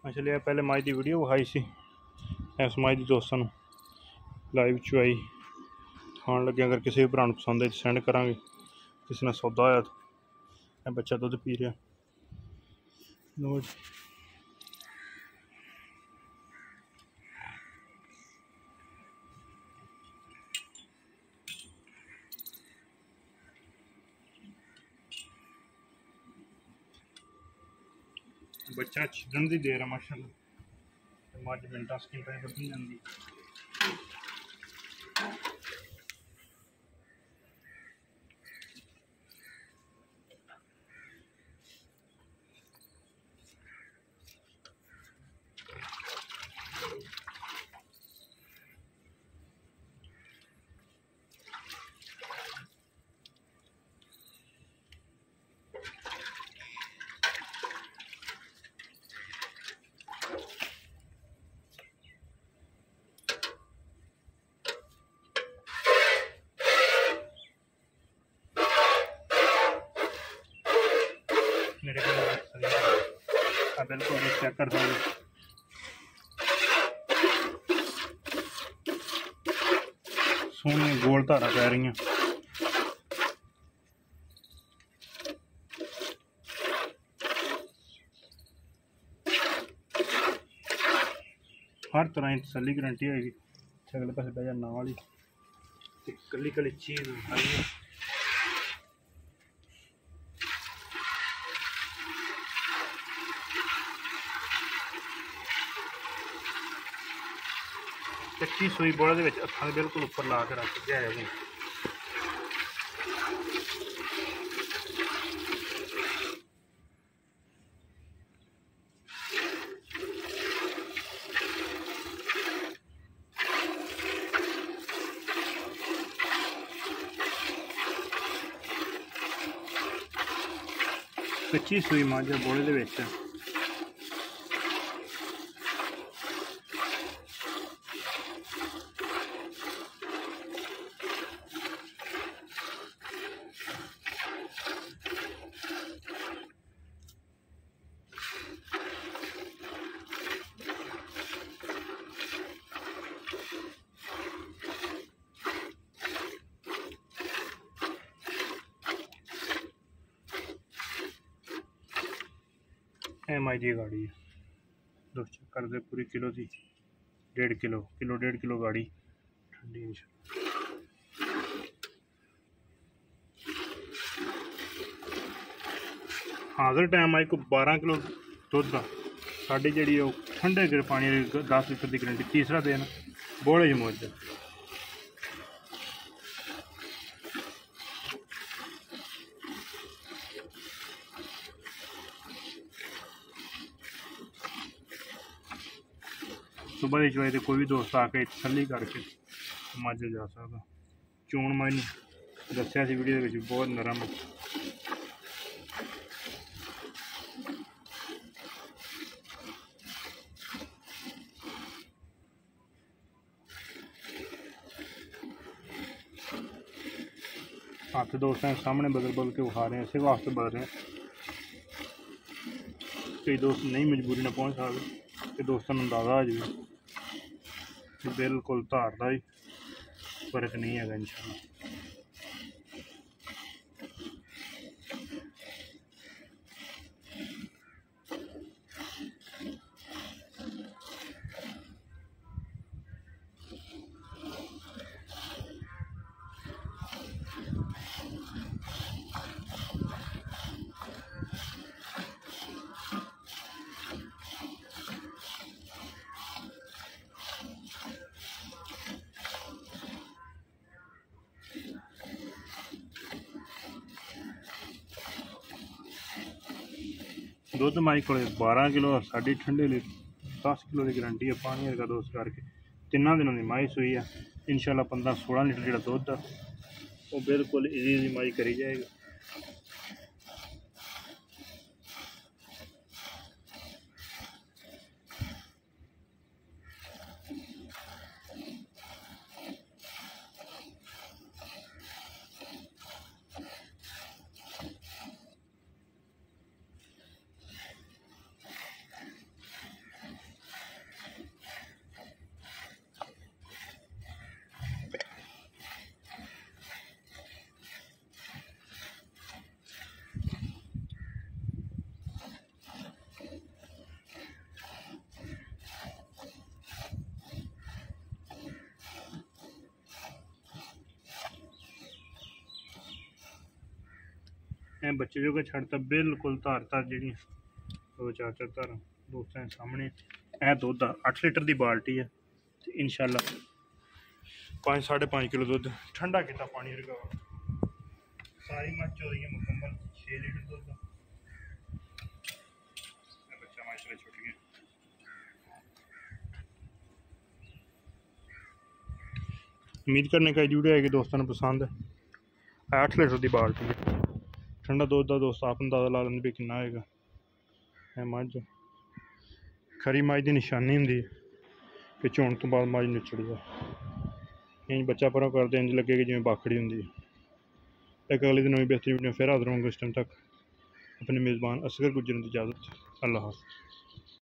चलिए पहले माई की वीडियो विखाई सी इस माई की दोस्तों लाइव चवाई खान लगे। अगर किसी भी भरा पसंद है सेंड करा, किसी ने सौदा होया तो बच्चा दुध पी रहा। बच्चा छिदन की देर है माशाअल्लाह, 5 मिनट 10 मिनट बदल जाती। मेरे को बिल्कुल चेक कर सकते सोहनी गोल धारा पै रही। हर तरह की तसली गारंटी होगी। अगले पास बह जा नाल ही कली कली चीज़ आई है। कच्ची सूई बोले के हथा बिल्कुल उपर ला के रख के आया। 25 सूई मझ बोले दे विच MI की गाड़ी है। दोस्त चेक कर दे पूरी किलो की 1.5 किलो 1.5 किलो गाड़ी ठंडी। हाजिर टाइम आई को 12 किलो दुध का साड़ी जी ठंडे पानी 10 लीटर की गारंटी। तीसरा दिन बोले मौज सुबह की चवाई कोई भी दोस्त आके तसली करके मझ जा सकता। चोन मैंने दसिया वीडियो बहुत नरम है। हाथ दोस्तों सामने बदल बदल के विखा रहे हैं, इसी वास्ते बदल रहे हैं। कई दोस्त नहीं मजबूरी में पहुँच सकते कि दोस्तों को अंदाजा आ जाए। बिल्कुल धार का ही फर्क नहीं है इंशाल्लाह। दुध माई को 12 किलो साड़ी ठंडे 10 किलो की गारंटी है। पानी का दोस्त करके 3 दिनों की माई सुई है। इंशाल्लाह 15-16 लीटर जो दुध वो बिल्कुल इजी माई करी जाएगी। मैं बच्चे जो छड़ता बिल्कुल धार धार जी दो चार चार धार दोस्तों सामने ए दुध 8 लीटर की बाल्टी है तो इंशाल्लाह 5 साढ़े 5 किलो दुध ठंडा किया पानी रखा सारी मच हो रही है मुकम्मल 6 लीटर दुध बच्चा माशाल्लाह छुट गया। उम्मीद करने का वीडियो है कि दोस्तों ने पसंद है। 8 लीटर की बाल्टी है ठंडा दुध का दोस्त आप अंदाजा ला लेंगे भी कितना आएगा। है मझ खरी मझ की निशानी होंगी कि चोण तो बाद मझ निचड़ जाए इंज बच्चा परों करते इंज लगे कि जिवें बाखड़ी होंगी। एक अगले दिन नवी बेहतरीन वीडियो फिर हाजिर होंगे। इस टाइम तक अपने मेज़बान असगर गुज्जर की इजाज़त। अल्लाह हाफ़िज़।